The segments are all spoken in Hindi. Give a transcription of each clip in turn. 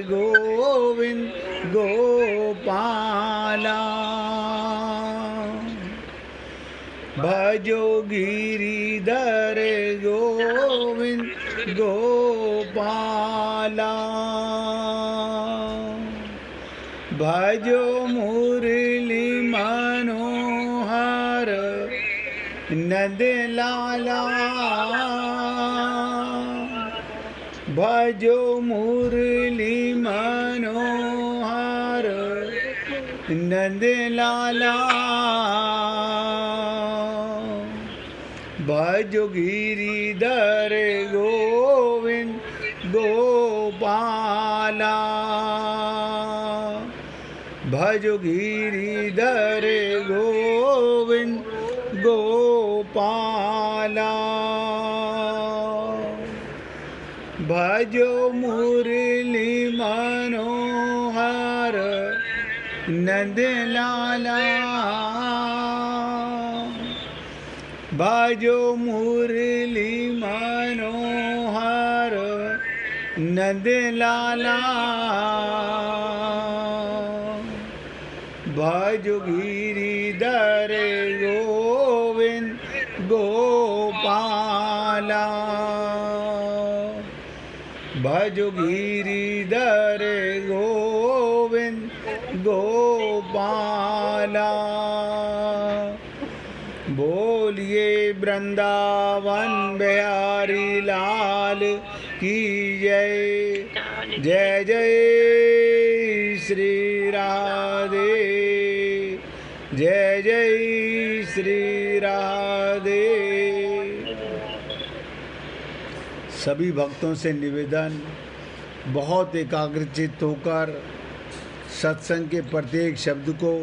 गोविंद गोपाला भजो गिरिधर गोविंद गोपाला भजो मुरली मनोहर नंद लाला भजो मुरली मनोहर नंद लाला भजो गिरिधर गोविंद गोपाला भजो गिरिधर गोविंद गोपाला भजो मुरली मनोहर नंद लाला भजो मुरली मनोहर नंद लाला भजो गिरिधर गोविंद गोपाला भजो गिरिधर गोविंद गोपाला बोलिए वृंदावन बिहारी लाल की जय। जय जय श्री राधे, जय जय श्री राधे। सभी भक्तों से निवेदन, बहुत एकाग्रचित्त होकर सत्संग के प्रत्येक शब्द को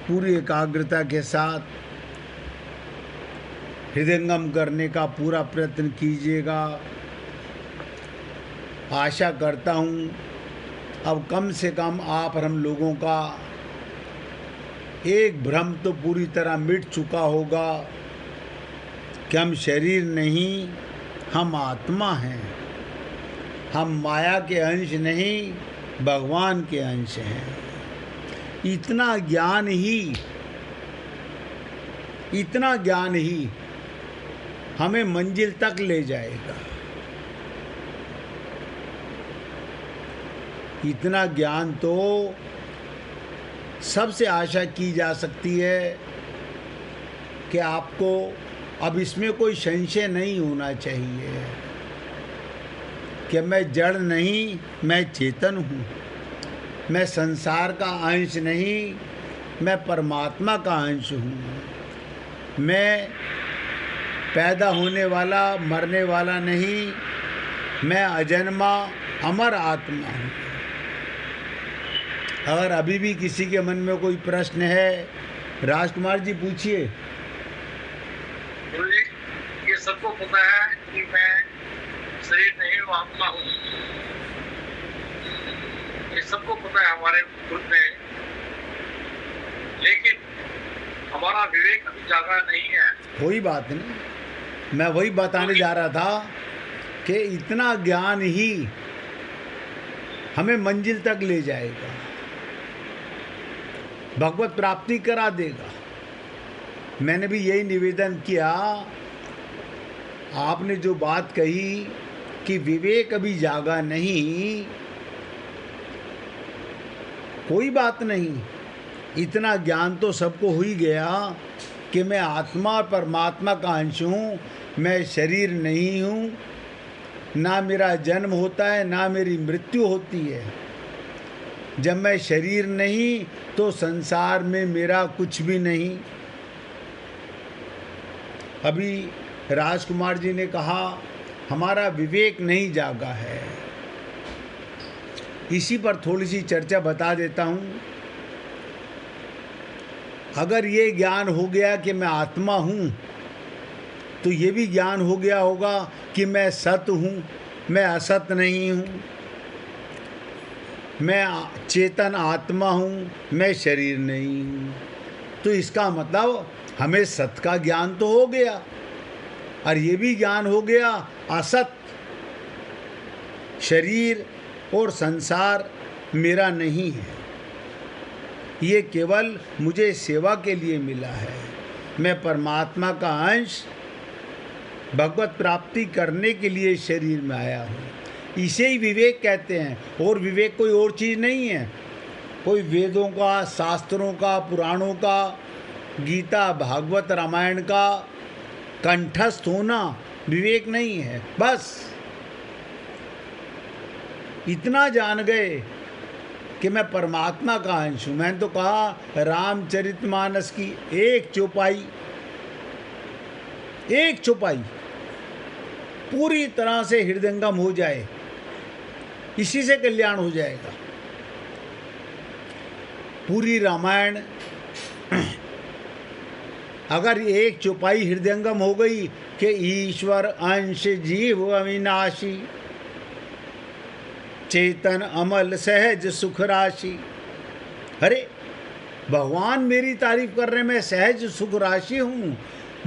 पूरी एकाग्रता के साथ हृदयंगम करने का पूरा प्रयत्न कीजिएगा। आशा करता हूँ अब कम से कम आप और हम लोगों का एक भ्रम तो पूरी तरह मिट चुका होगा कि हम शरीर नहीं, हम आत्मा हैं। हम माया के अंश नहीं, भगवान के अंश हैं। इतना ज्ञान ही हमें मंजिल तक ले जाएगा। इतना ज्ञान तो सबसे आशा की जा सकती है कि आपको अब इसमें कोई संशय नहीं होना चाहिए कि मैं जड़ नहीं, मैं चेतन हूँ। मैं संसार का अंश नहीं, मैं परमात्मा का अंश हूँ। मैं पैदा होने वाला, मरने वाला नहीं, मैं अजन्मा अमर आत्मा हूँ। अगर अभी भी किसी के मन में कोई प्रश्न है, राजकुमार जी पूछिए। गुरु जी, ये सबको पता है कि मैं शरीर नहीं हूँ, आत्मा हूँ। ये सबको पता है हमारे ग्रुप में, लेकिन हमारा विवेक अभी जागा नहीं है। कोई बात नहीं, मैं वही बताने जा रहा था कि इतना ज्ञान ही हमें मंजिल तक ले जाएगा, भगवत प्राप्ति करा देगा। मैंने भी यही निवेदन किया। आपने जो बात कही कि विवेक अभी जागा नहीं, कोई बात नहीं। इतना ज्ञान तो सबको हो ही गया कि मैं आत्मा और परमात्मा का अंश हूँ। मैं शरीर नहीं हूँ, ना मेरा जन्म होता है, ना मेरी मृत्यु होती है। जब मैं शरीर नहीं तो संसार में मेरा कुछ भी नहीं। अभी राजकुमार जी ने कहा हमारा विवेक नहीं जागा है। इसी पर थोड़ी सी चर्चा बता देता हूँ। अगर ये ज्ञान हो गया कि मैं आत्मा हूँ, तो ये भी ज्ञान हो गया होगा कि मैं सत हूँ, मैं असत नहीं हूँ। मैं चेतन आत्मा हूँ, मैं शरीर नहीं हूँ। तो इसका मतलब हमें सत का ज्ञान तो हो गया, और ये भी ज्ञान हो गया असत, शरीर और संसार मेरा नहीं है। ये केवल मुझे सेवा के लिए मिला है। मैं परमात्मा का अंश भगवत प्राप्ति करने के लिए शरीर में आया हूँ। इसे ही विवेक कहते हैं। और विवेक कोई और चीज़ नहीं है, कोई वेदों का, शास्त्रों का, पुराणों का, गीता, भागवत, रामायण का कंठस्थ होना विवेक नहीं है। बस इतना जान गए कि मैं परमात्मा का अंश हूँ। मैंने तो कहा रामचरितमानस की एक चौपाई पूरी तरह से हृदयंगम हो जाए, इसी से कल्याण हो जाएगा। पूरी रामायण अगर एक चौपाई हृदयंगम हो गई कि ईश्वर अंश जीव अविनाशी, चेतन अमल सहज सुख राशि। अरे भगवान मेरी तारीफ कर रहे हैं, मैं सहज सुख राशि हूँ।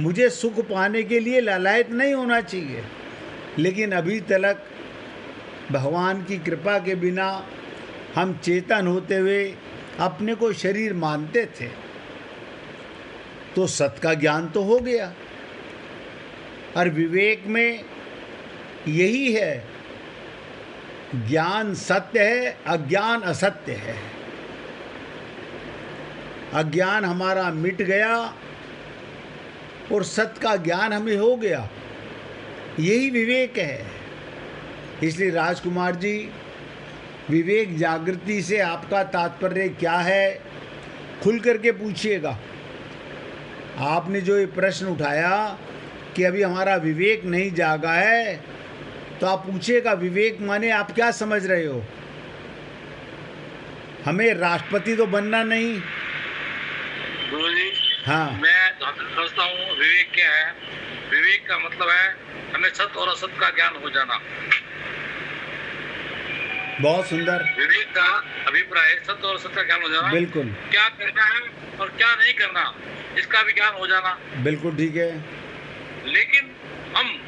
मुझे सुख पाने के लिए लालायत नहीं होना चाहिए। लेकिन अभी तक भगवान की कृपा के बिना हम चेतन होते हुए अपने को शरीर मानते थे। तो सत्य का ज्ञान तो हो गया। और विवेक में यही है, ज्ञान सत्य है, अज्ञान असत्य है। अज्ञान हमारा मिट गया और सत्य का ज्ञान हमें हो गया। यही विवेक है। इसलिए राजकुमार जी, विवेक जागृति से आपका तात्पर्य क्या है, खुल करके पूछिएगा। आपने जो ये प्रश्न उठाया कि अभी हमारा विवेक नहीं जागा है, तो आप पूछिएगा विवेक माने आप क्या समझ रहे हो। हमें राष्ट्रपति तो बनना नहीं। गुरुजी, हाँ, मैं समझता हूँ विवेक क्या है। विवेक का मतलब है हमें सत्य और असत्य का ज्ञान हो जाना। बहुत सुंदर। विवेक का अभिप्राय सत्य और असत्य का ज्ञान हो जाना। बिल्कुल। क्या करना है और क्या नहीं करना, इसका भी ज्ञान हो जाना। बिल्कुल ठीक है। लेकिन हम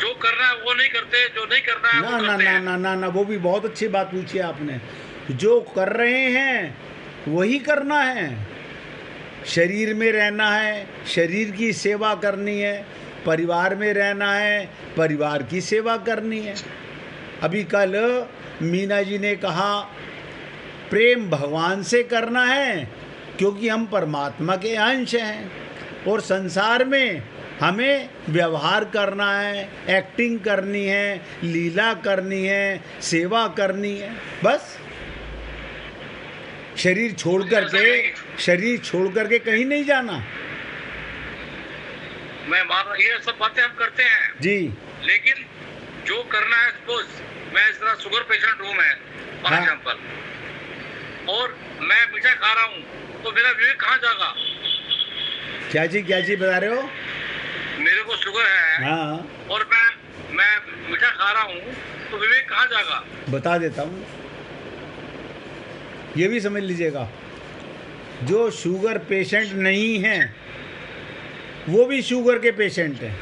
जो करना है वो नहीं करते, जो नहीं करना है ना वो ना करते ना हैं। ना ना ना, वो भी बहुत अच्छी बात पूछी आपने। जो कर रहे हैं वही करना है। शरीर में रहना है, शरीर की सेवा करनी है। परिवार में रहना है, परिवार की सेवा करनी है। अभी कल मीना जी ने कहा प्रेम भगवान से करना है, क्योंकि हम परमात्मा के अंश हैं। और संसार में हमें व्यवहार करना है, एक्टिंग करनी है, लीला करनी है, सेवा करनी है। बस शरीर छोड़ करके कहीं नहीं जाना। मैं मान रहा, ये सब बातें हम करते हैं जी। लेकिन जो करना है, सपोज मैं इस तरह शुगर पेशेंट हूँ, मैं फॉर हाँ। एग्जाम्पल, और मैं मीठा खा रहा हूँ, तो मेरा विवेक कहाँ जागा। क्या जी बता रहे हो। मेरे को शुगर है, हाँ, और मैं मीठा खा रहा हूँ, तो विवेक कहाँ जागा। बता देता हूँ, ये भी समझ लीजिएगा। जो शुगर पेशेंट नहीं हैं वो भी शुगर के पेशेंट हैं।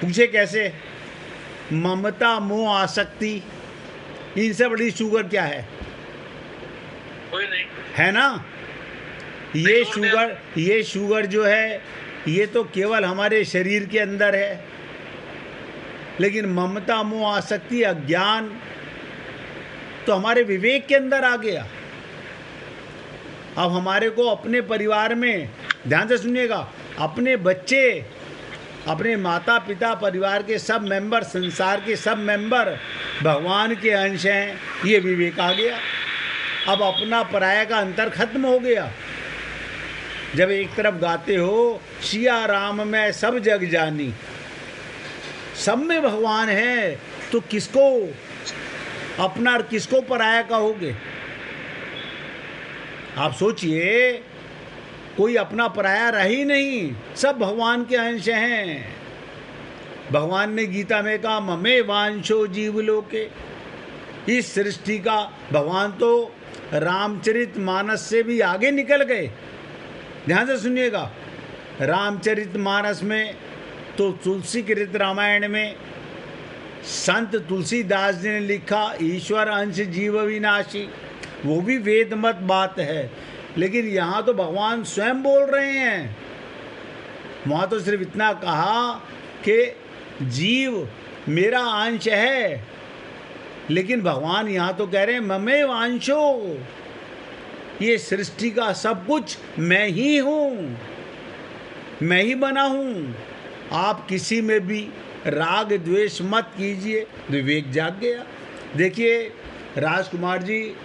पूछे कैसे। ममता, मोह, आसक्ति, इनसे बड़ी शुगर क्या है। कोई नहीं है ना। ये शुगर जो है, ये तो केवल हमारे शरीर के अंदर है। लेकिन ममता, मोह, आसक्ति, अज्ञान तो हमारे विवेक के अंदर आ गया। अब हमारे को अपने परिवार में, ध्यान से सुनिएगा, अपने बच्चे, अपने माता पिता, परिवार के सब मेंबर, संसार के सब मेंबर भगवान के अंश हैं। ये विवेक आ गया। अब अपना पराया का अंतर खत्म हो गया। जब एक तरफ गाते हो सिया राम में सब जग जानी, सब में भगवान है, तो किसको अपना और किसको पराया कहोगे। आप सोचिए, कोई अपना पराया रहा ही नहीं, सब भगवान के अंश हैं। भगवान ने गीता में कहा ममे वांशो जीवलोके। इस सृष्टि का भगवान तो रामचरितमानस से भी आगे निकल गए। ध्यान से सुनिएगा, रामचरितमानस में तो तुलसी कृत रामायण में संत तुलसीदास जी ने लिखा ईश्वर अंश जीव विनाशी, वो भी वेद मत बात है, लेकिन यहाँ तो भगवान स्वयं बोल रहे हैं। वहाँ तो सिर्फ इतना कहा कि जीव मेरा अंश है, लेकिन भगवान यहाँ तो कह रहे हैं ममेव अंशो, ये सृष्टि का सब कुछ मैं ही हूँ, मैं ही बना हूँ। आप किसी में भी राग द्वेष मत कीजिए, विवेक जाग गया। देखिए राजकुमार जी,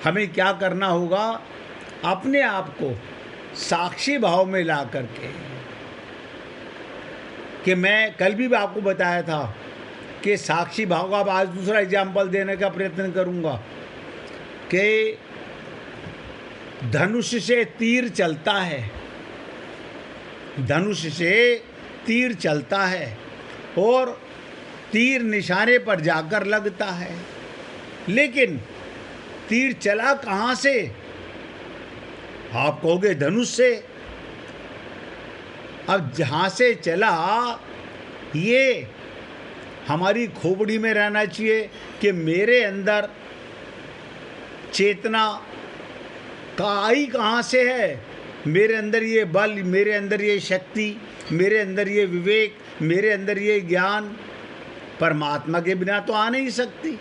हमें क्या करना होगा, अपने आप को साक्षी भाव में ला करके, कि मैं कल भी आपको बताया था कि साक्षी भाव का, अब आज दूसरा एग्जाम्पल देने का प्रयत्न करूंगा कि धनुष से तीर चलता है, धनुष से तीर चलता है और तीर निशाने पर जाकर लगता है, लेकिन तीर चला कहाँ से? आप कहोगे धनुष से। अब जहाँ से चला, ये हमारी खोपड़ी में रहना चाहिए कि मेरे अंदर चेतना का आई कहाँ से है, मेरे अंदर ये बल, मेरे अंदर ये शक्ति, मेरे अंदर ये विवेक, मेरे अंदर ये ज्ञान परमात्मा के बिना तो आ नहीं सकती।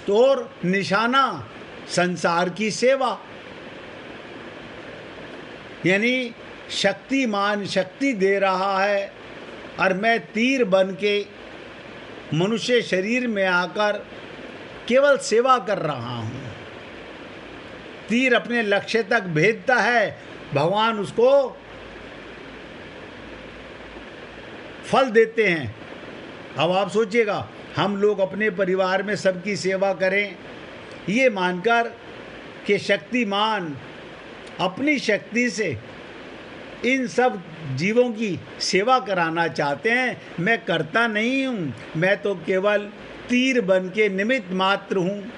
तो और निशाना संसार की सेवा, यानी शक्तिमान शक्ति दे रहा है और मैं तीर बन के मनुष्य शरीर में आकर केवल सेवा कर रहा हूँ। तीर अपने लक्ष्य तक भेजता है, भगवान उसको फल देते हैं। अब आप सोचिएगा, हम लोग अपने परिवार में सबकी सेवा करें ये मानकर कि शक्तिमान अपनी शक्ति से इन सब जीवों की सेवा कराना चाहते हैं। मैं करता नहीं हूँ, मैं तो केवल तीर बन के निमित्त मात्र हूँ।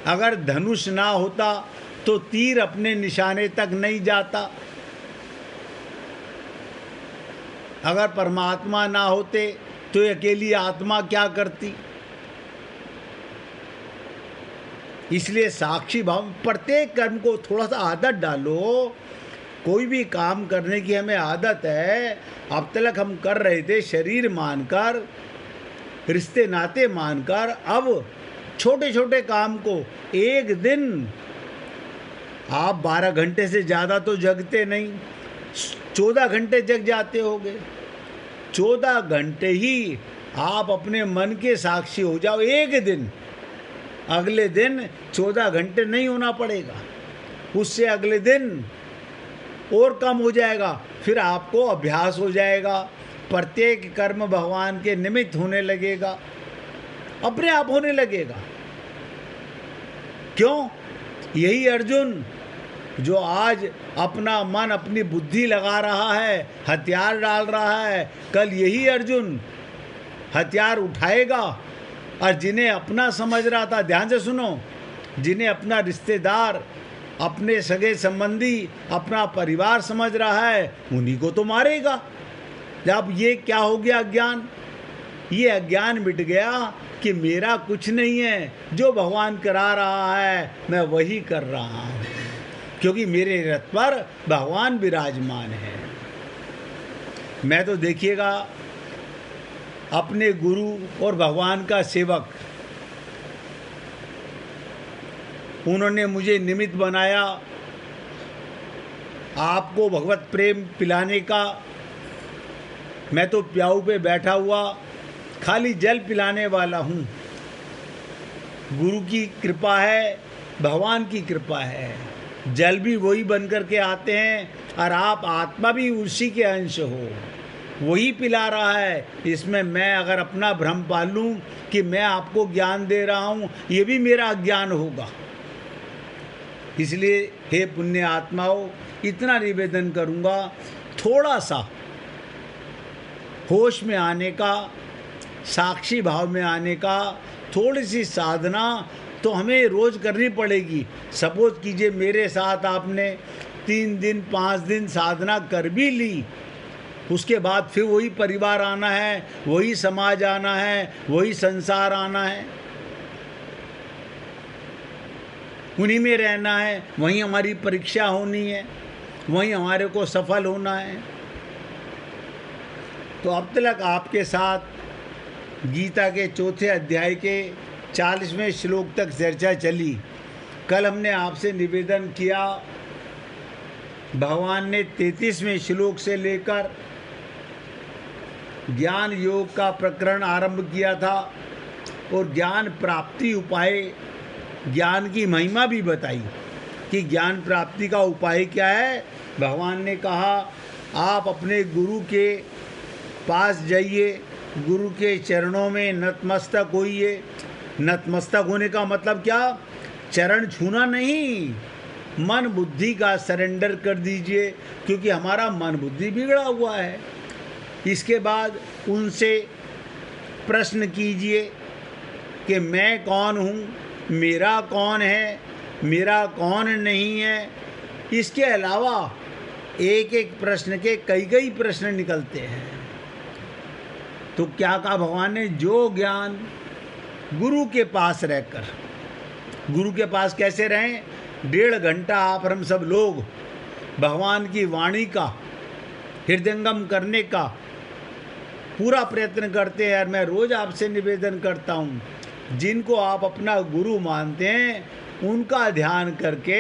अगर धनुष ना होता तो तीर अपने निशाने तक नहीं जाता। अगर परमात्मा ना होते तो अकेली आत्मा क्या करती। इसलिए साक्षी भाव, प्रत्येक कर्म को थोड़ा सा आदत डालो। कोई भी काम करने की हमें आदत है, अब तक हम कर रहे थे शरीर मानकर, रिश्ते नाते मानकर, अब छोटे छोटे काम को एक दिन आप 12 घंटे से ज़्यादा तो जगते नहीं, 14 घंटे जग जाते होगे। 14 घंटे ही आप अपने मन के साक्षी हो जाओ एक दिन। अगले दिन 14 घंटे नहीं होना पड़ेगा, उससे अगले दिन और कम हो जाएगा। फिर आपको अभ्यास हो जाएगा, प्रत्येक कर्म भगवान के निमित्त होने लगेगा, अपने आप होने लगेगा। क्यों? यही अर्जुन जो आज अपना मन, अपनी बुद्धि लगा रहा है, हथियार डाल रहा है, कल यही अर्जुन हथियार उठाएगा। और जिन्हें अपना समझ रहा था, ध्यान से सुनो, जिन्हें अपना रिश्तेदार, अपने सगे संबंधी, अपना परिवार समझ रहा है, उन्हीं को तो मारेगा। जब ये क्या हो गया अज्ञान, ये अज्ञान मिट गया कि मेरा कुछ नहीं है, जो भगवान करा रहा है मैं वही कर रहा हूँ, क्योंकि मेरे रथ पर भगवान विराजमान है। मैं तो देखिएगा अपने गुरु और भगवान का सेवक, उन्होंने मुझे निमित्त बनाया आपको भगवत प्रेम पिलाने का। मैं तो प्याऊ पे बैठा हुआ खाली जल पिलाने वाला हूँ। गुरु की कृपा है, भगवान की कृपा है। जल भी वही बन कर के आते हैं और आप आत्मा भी उसी के अंश हो, वही पिला रहा है। इसमें मैं अगर अपना भ्रम पालूं कि मैं आपको ज्ञान दे रहा हूँ, ये भी मेरा अज्ञान होगा। इसलिए हे पुण्य आत्माओं, इतना निवेदन करूँगा, थोड़ा सा होश में आने का, साक्षी भाव में आने का, थोड़ी सी साधना तो हमें रोज़ करनी पड़ेगी। सपोज कीजिए मेरे साथ आपने 3 दिन 5 दिन साधना कर भी ली, उसके बाद फिर वही परिवार आना है, वही समाज आना है, वही संसार आना है, उन्हीं में रहना है, वहीं हमारी परीक्षा होनी है, वहीं हमारे को सफल होना है। तो अब तक आपके साथ गीता के चौथे अध्याय के 40वें श्लोक तक चर्चा चली। कल हमने आपसे निवेदन किया, भगवान ने 33वें श्लोक से लेकर ज्ञान योग का प्रकरण आरंभ किया था और ज्ञान प्राप्ति उपाय, ज्ञान की महिमा भी बताई कि ज्ञान प्राप्ति का उपाय क्या है। भगवान ने कहा आप अपने गुरु के पास जाइए, गुरु के चरणों में नतमस्तक होइए। नतमस्तक होने का मतलब क्या? चरण छूना नहीं, मन बुद्धि का सरेंडर कर दीजिए, क्योंकि हमारा मन बुद्धि बिगड़ा हुआ है। इसके बाद उनसे प्रश्न कीजिए कि मैं कौन हूँ, मेरा कौन है, मेरा कौन नहीं है। इसके अलावा एक एक प्रश्न के कई कई प्रश्न निकलते हैं। तो क्या कहा भगवान ने? जो ज्ञान गुरु के पास रहकर, गुरु के पास कैसे रहें? 1.5 घंटा आप हम सब लोग भगवान की वाणी का हृदयंगम करने का पूरा प्रयत्न करते हैं। और मैं रोज़ आपसे निवेदन करता हूँ, जिनको आप अपना गुरु मानते हैं उनका ध्यान करके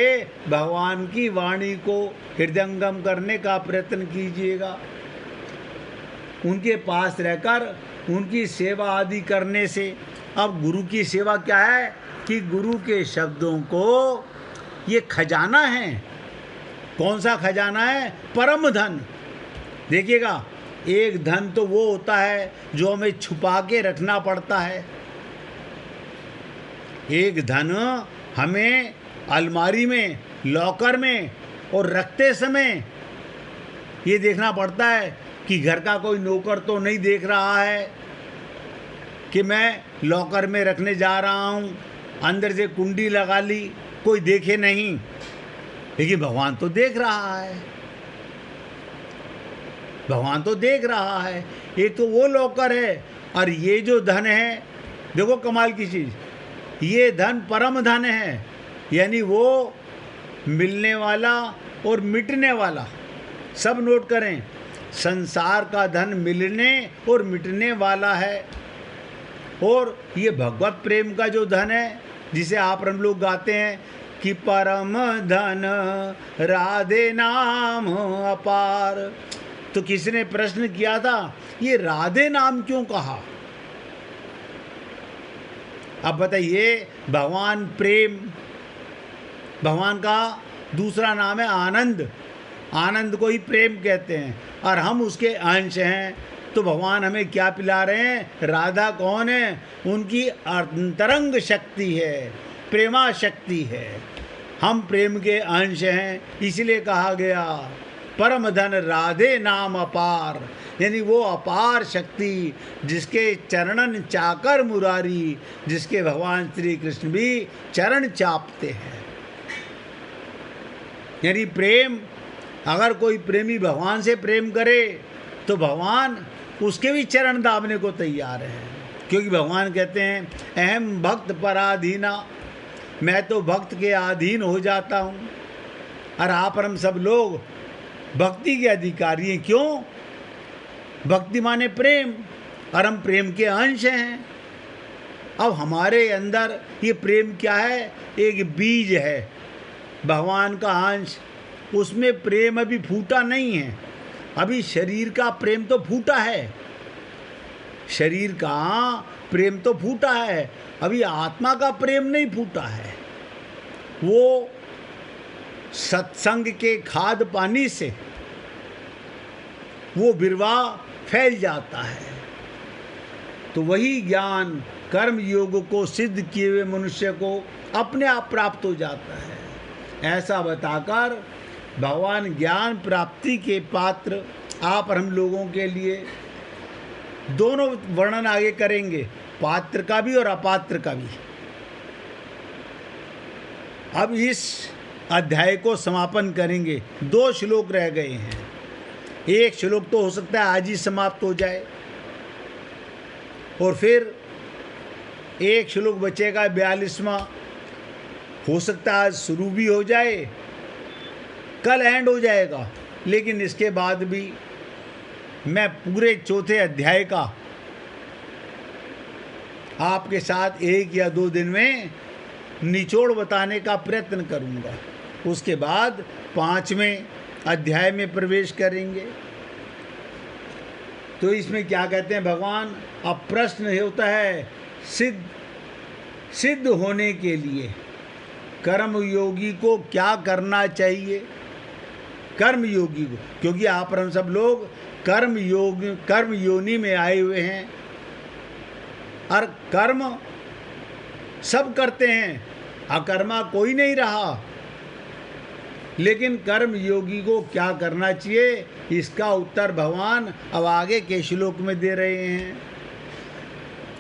भगवान की वाणी को हृदयंगम करने का प्रयत्न कीजिएगा। उनके पास रहकर उनकी सेवा आदि करने से, अब गुरु की सेवा क्या है कि गुरु के शब्दों को, ये खजाना है। कौन सा खजाना है? परम धन। देखिएगा, एक धन तो वो होता है जो हमें छुपा के रखना पड़ता है, एक धन हमें अलमारी में, लॉकर में और रखते समय ये देखना पड़ता है कि घर का कोई नौकर तो नहीं देख रहा है कि मैं लॉकर में रखने जा रहा हूँ, अंदर से कुंडी लगा ली, कोई देखे नहीं। लेकिन भगवान तो देख रहा है, भगवान तो देख रहा है। एक तो वो लॉकर है, और ये जो धन है, देखो कमाल की चीज़, ये धन परम धन है, यानी वो मिलने वाला और मिटने वाला। सब नोट करें, संसार का धन मिलने और मिटने वाला है। और ये भगवत प्रेम का जो धन है, जिसे आप हम लोग गाते हैं कि परम धन राधे नाम अपार। तो किसी ने प्रश्न किया था, ये राधे नाम क्यों कहा? अब बताइए, भगवान प्रेम, भगवान का दूसरा नाम है आनंद, आनंद को ही प्रेम कहते हैं, और हम उसके अंश हैं। तो भगवान हमें क्या पिला रहे हैं? राधा कौन है? उनकी अंतरंग शक्ति है, प्रेमा शक्ति है। हम प्रेम के अंश हैं, इसलिए कहा गया परम धन राधे नाम अपार, यानी वो अपार शक्ति जिसके चरणन चाकर मुरारी, जिसके भगवान श्री कृष्ण भी चरण चापते हैं। यानी प्रेम, अगर कोई प्रेमी भगवान से प्रेम करे तो भगवान उसके भी चरण दाबने को तैयार है, क्योंकि भगवान कहते हैं अहम भक्त पराधीना, मैं तो भक्त के अधीन हो जाता हूँ। और आप हम सब लोग भक्ति के अधिकारी हैं। क्यों? भक्ति माने प्रेम, और हम प्रेम के अंश हैं। अब हमारे अंदर ये प्रेम क्या है? एक बीज है, भगवान का अंश, उसमें प्रेम अभी फूटा नहीं है। अभी शरीर का प्रेम तो फूटा है, शरीर का प्रेम तो फूटा है, अभी आत्मा का प्रेम नहीं फूटा है। वो सत्संग के खाद पानी से वो बिरवा फैल जाता है। तो वही ज्ञान कर्म योग को सिद्ध किए हुए मनुष्य को अपने आप प्राप्त हो जाता है। ऐसा बताकर भगवान ज्ञान प्राप्ति के पात्र आप हम लोगों के लिए दोनों वर्णन आगे करेंगे, पात्र का भी और अपात्र का भी। अब इस अध्याय को समापन करेंगे, 2 श्लोक रह गए हैं। एक श्लोक तो हो सकता है आज ही समाप्त हो जाए, और फिर एक श्लोक बचेगा 42वां, हो सकता है आज शुरू भी हो जाए, कल एंड हो जाएगा। लेकिन इसके बाद भी मैं पूरे चौथे अध्याय का आपके साथ 1 या 2 दिन में निचोड़ बताने का प्रयत्न करूंगा। उसके बाद 5वें अध्याय में प्रवेश करेंगे। तो इसमें क्या कहते हैं भगवान, अब प्रश्न होता है सिद्ध होने के लिए कर्म योगी को क्या करना चाहिए। कर्म योगी को, क्योंकि आप और हम सब लोग कर्म योनि में आए हुए हैं, और कर्म सब करते हैं, अकर्मा कोई नहीं रहा। लेकिन कर्म योगी को क्या करना चाहिए, इसका उत्तर भगवान अब आगे के श्लोक में दे रहे हैं।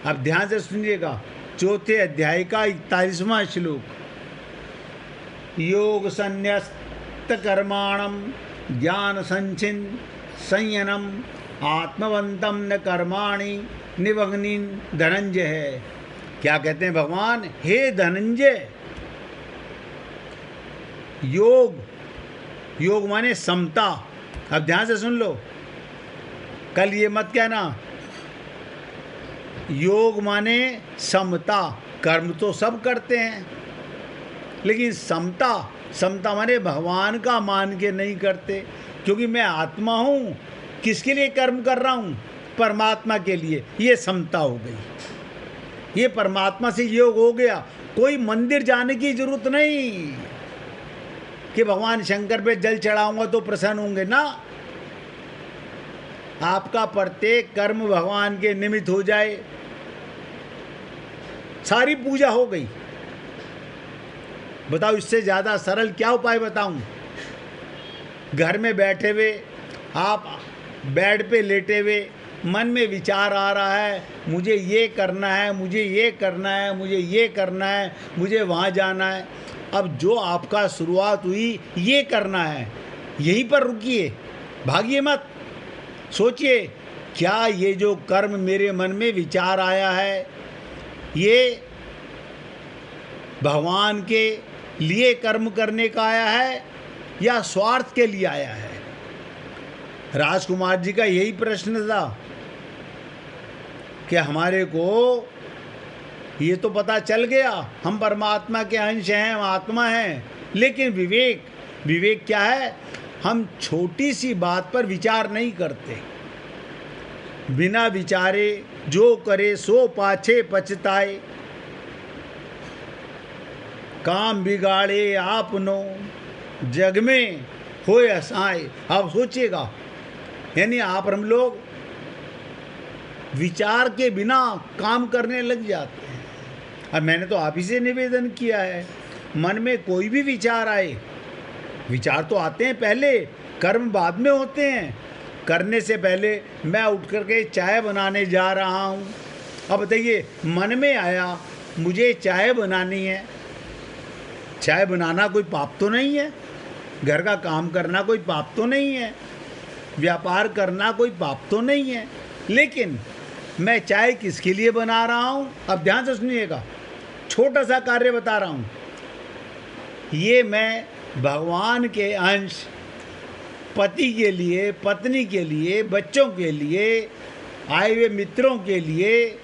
अब ध्यान से सुनिएगा, चौथे अध्याय का 41वां श्लोक। योग संन्यस्त कर्माणम ज्ञान संचिन संयनम आत्मवंतम न कर्माणि निवग्नि धनंजय है। क्या कहते हैं भगवान, हे धनंजय, योग माने समता। अब ध्यान से सुन लो, कल ये मत कहना, योग माने समता। कर्म तो सब करते हैं, लेकिन समता माने भगवान का मान के नहीं करते, क्योंकि मैं आत्मा हूँ, किसके लिए कर्म कर रहा हूँ, परमात्मा के लिए। ये समता हो गई, ये परमात्मा से योग हो गया। कोई मंदिर जाने की जरूरत नहीं कि भगवान शंकर पे जल चढ़ाऊंगा तो प्रसन्न होंगे ना। आपका प्रत्येक कर्म भगवान के निमित्त हो जाए, सारी पूजा हो गई। बताओ इससे ज़्यादा सरल क्या उपाय बताऊं। घर में बैठे हुए, आप बेड पे लेटे हुए, मन में विचार आ रहा है, मुझे ये करना है, मुझे ये करना है, मुझे ये करना है, मुझे वहाँ जाना है। अब जो आपका शुरुआत हुई ये करना है, यहीं पर रुकिए, भागिए मत। सोचिए, क्या ये जो कर्म मेरे मन में विचार आया है, ये भगवान के लिए कर्म करने का आया है या स्वार्थ के लिए आया है। राजकुमार जी का यही प्रश्न था कि हमारे को ये तो पता चल गया हम परमात्मा के अंश हैं, हम आत्मा हैं, लेकिन विवेक क्या है, हम छोटी सी बात पर विचार नहीं करते। बिना विचारे जो करे सो पाछे पछताए, काम बिगाड़े आपनो जग में होए असाए। आप सोचिएगा, यानी आप हम लोग विचार के बिना काम करने लग जाते हैं। अब मैंने तो आप ही से निवेदन किया है, मन में कोई भी विचार आए, विचार तो आते हैं पहले, कर्म बाद में होते हैं। करने से पहले मैं उठ करके चाय बनाने जा रहा हूँ, अब बताइए मन में आया मुझे चाय बनानी है। चाय बनाना कोई पाप तो नहीं है, घर का काम करना कोई पाप तो नहीं है, व्यापार करना कोई पाप तो नहीं है, लेकिन मैं चाय किसके लिए बना रहा हूँ। अब ध्यान से सुनिएगा, छोटा सा कार्य बता रहा हूँ। ये मैं भगवान के अंश, पति के लिए, पत्नी के लिए, बच्चों के लिए, आए हुए मित्रों के लिए,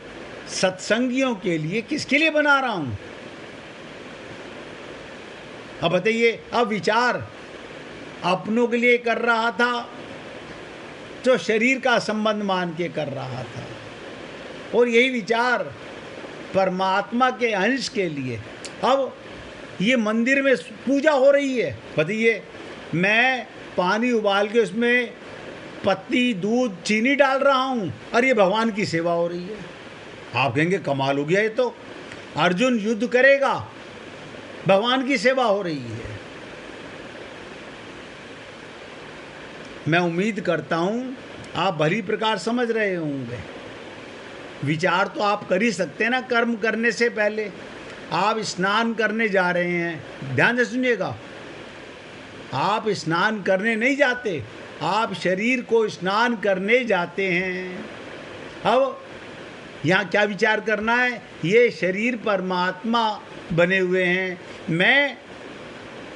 सत्संगियों के लिए, किसके लिए बना रहा हूँ। अब बताइए, अब विचार अपनों के लिए कर रहा था, जो शरीर का संबंध मान के कर रहा था, और यही विचार परमात्मा के अंश के लिए। अब ये मंदिर में पूजा हो रही है, बताइए मैं पानी उबाल के उसमें पत्ती, दूध, चीनी डाल रहा हूँ और ये भगवान की सेवा हो रही है। आप कहेंगे कमाल हो गया, ये तो अर्जुन युद्ध करेगा, भगवान की सेवा हो रही है। मैं उम्मीद करता हूँ आप भली प्रकार समझ रहे होंगे। विचार तो आप कर ही सकते हैं ना, कर्म करने से पहले। आप स्नान करने जा रहे हैं, ध्यान से सुनिएगा, आप स्नान करने नहीं जाते, आप शरीर को स्नान करने जाते हैं। अब यहाँ क्या विचार करना है, ये शरीर परमात्मा बने हुए हैं, मैं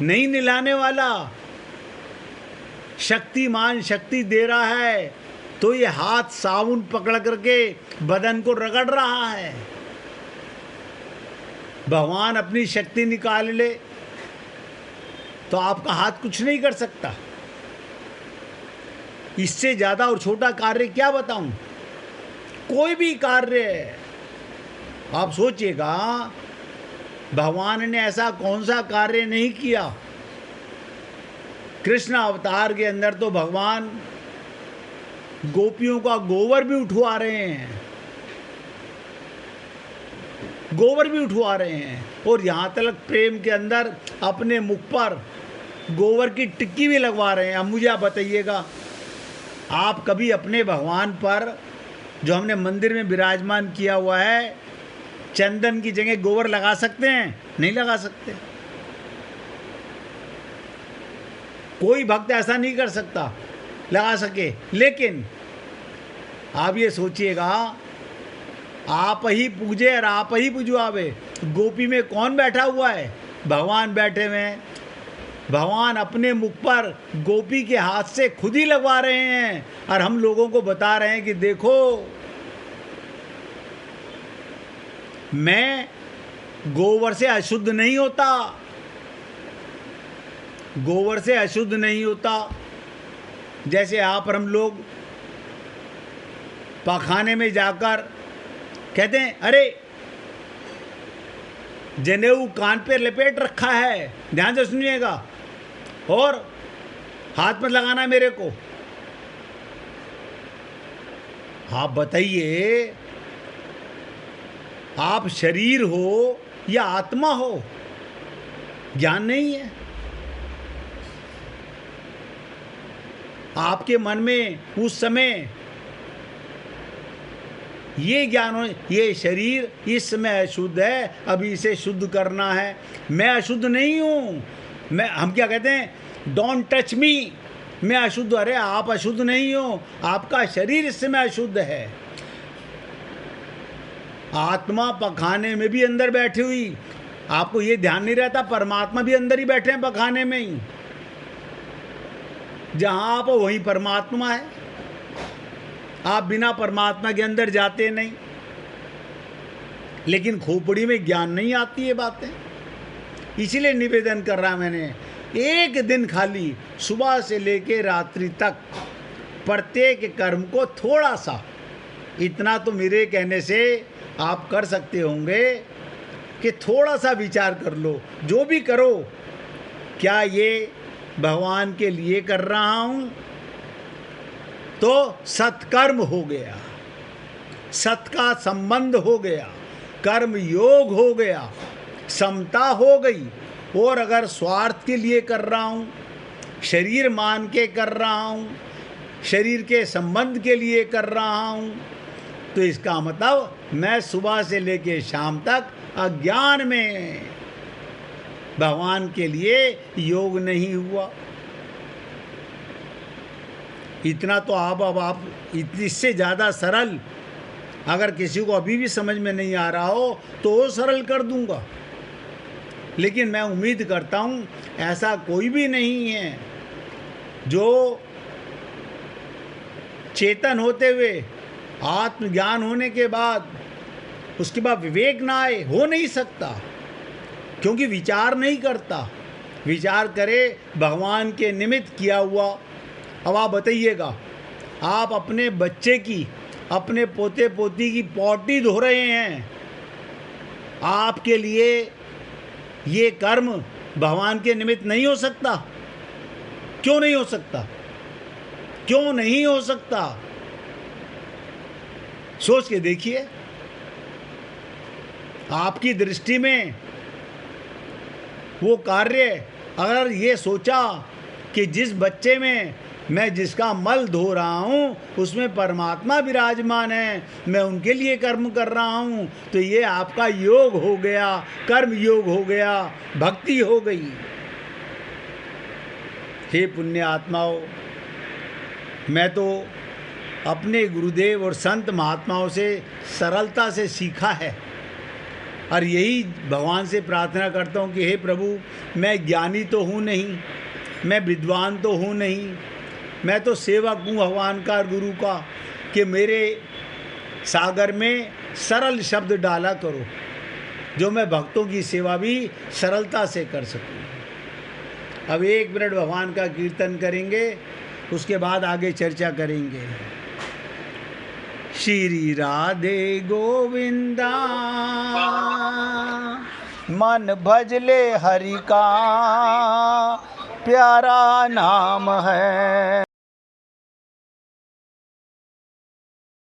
नहीं निलाने वाला, शक्तिमान शक्ति दे रहा है, तो ये हाथ साबुन पकड़ करके बदन को रगड़ रहा है। भगवान अपनी शक्ति निकाल ले तो आपका हाथ कुछ नहीं कर सकता। इससे ज़्यादा और छोटा कार्य क्या बताऊं? कोई भी कार्य आप सोचिएगा, भगवान ने ऐसा कौन सा कार्य नहीं किया। कृष्ण अवतार के अंदर तो भगवान गोपियों का गोबर भी उठवा रहे हैं, गोबर भी उठवा रहे हैं, और यहाँ तक प्रेम के अंदर अपने मुख पर गोबर की टिक्की भी लगवा रहे हैं। अब मुझे आप बताइएगा, आप कभी अपने भगवान पर जो हमने मंदिर में विराजमान किया हुआ है, चंदन की जगह गोबर लगा सकते हैं? नहीं लगा सकते। कोई भक्त ऐसा नहीं कर सकता लगा सके। लेकिन आप ये सोचिएगा, आप ही पूजे और आप ही पुजवावे। गोपी में कौन बैठा हुआ है? भगवान बैठे हुए हैं। भगवान अपने मुख पर गोपी के हाथ से खुद ही लगवा रहे हैं और हम लोगों को बता रहे हैं कि देखो, मैं गोबर से अशुद्ध नहीं होता, गोबर से अशुद्ध नहीं होता। जैसे आप और हम लोग पखाने में जाकर कहते हैं, अरे जनेऊ कान पे लपेट रखा है, ध्यान से सुनिएगा, और हाथ में लगाना मेरे को। आप बताइए, आप शरीर हो या आत्मा हो? ज्ञान नहीं है आपके मन में उस समय। ये ज्ञान हो, ये शरीर इस समय अशुद्ध है, अभी इसे शुद्ध करना है। मैं अशुद्ध नहीं हूँ। हम क्या कहते हैं, डोंट टच मी, मैं अशुद्ध। अरे आप अशुद्ध नहीं हो, आपका शरीर इस समय अशुद्ध है। आत्मा पखाने में भी अंदर बैठी हुई, आपको ये ध्यान नहीं रहता, परमात्मा भी अंदर ही बैठे हैं पखाने में ही। जहाँ आप वहीं परमात्मा है। आप बिना परमात्मा के अंदर जाते नहीं। लेकिन खोपड़ी में ज्ञान नहीं आती है बातें। इसीलिए निवेदन कर रहा मैंने, एक दिन खाली सुबह से लेके रात्रि तक प्रत्येक कर्म को थोड़ा सा, इतना तो मेरे कहने से आप कर सकते होंगे कि थोड़ा सा विचार कर लो। जो भी करो, क्या ये भगवान के लिए कर रहा हूँ? तो सत्कर्म हो गया, सत का संबंध हो गया, कर्म योग हो गया, समता हो गई। और अगर स्वार्थ के लिए कर रहा हूँ, शरीर मान के कर रहा हूँ, शरीर के संबंध के लिए कर रहा हूँ, तो इसका मतलब मैं सुबह से लेके शाम तक अज्ञान में भगवान के लिए योग नहीं हुआ। इतना तो आप इससे ज़्यादा सरल, अगर किसी को अभी भी समझ में नहीं आ रहा हो तो वो सरल कर दूंगा। लेकिन मैं उम्मीद करता हूँ ऐसा कोई भी नहीं है जो चेतन होते हुए, आत्मज्ञान होने के बाद, उसके बाद विवेक ना आए। हो नहीं सकता, क्योंकि विचार नहीं करता। विचार करे भगवान के निमित्त किया हुआ। अब आप बताइएगा, आप अपने बच्चे की, अपने पोते पोती की पॉटी धो रहे हैं, आपके लिए ये कर्म भगवान के निमित्त नहीं हो सकता? क्यों नहीं हो सकता? क्यों नहीं हो सकता? सोच के देखिए। आपकी दृष्टि में वो कार्य, अगर ये सोचा कि जिस बच्चे में मैं जिसका मल धो रहा हूँ उसमें परमात्मा विराजमान है, मैं उनके लिए कर्म कर रहा हूँ, तो ये आपका योग हो गया, कर्म योग हो गया, भक्ति हो गई। हे पुण्य आत्माओं, मैं तो अपने गुरुदेव और संत महात्माओं से सरलता से सीखा है और यही भगवान से प्रार्थना करता हूँ कि हे प्रभु, मैं ज्ञानी तो हूँ नहीं, मैं विद्वान तो हूँ नहीं, मैं तो सेवक हूँ भगवान का और गुरु का, कि मेरे सागर में सरल शब्द डाला करो जो मैं भक्तों की सेवा भी सरलता से कर सकूँ। अब 1 मिनट भगवान का कीर्तन करेंगे, उसके बाद आगे चर्चा करेंगे। श्री राधे गोविंदा मन भजले हरि का प्यारा नाम है।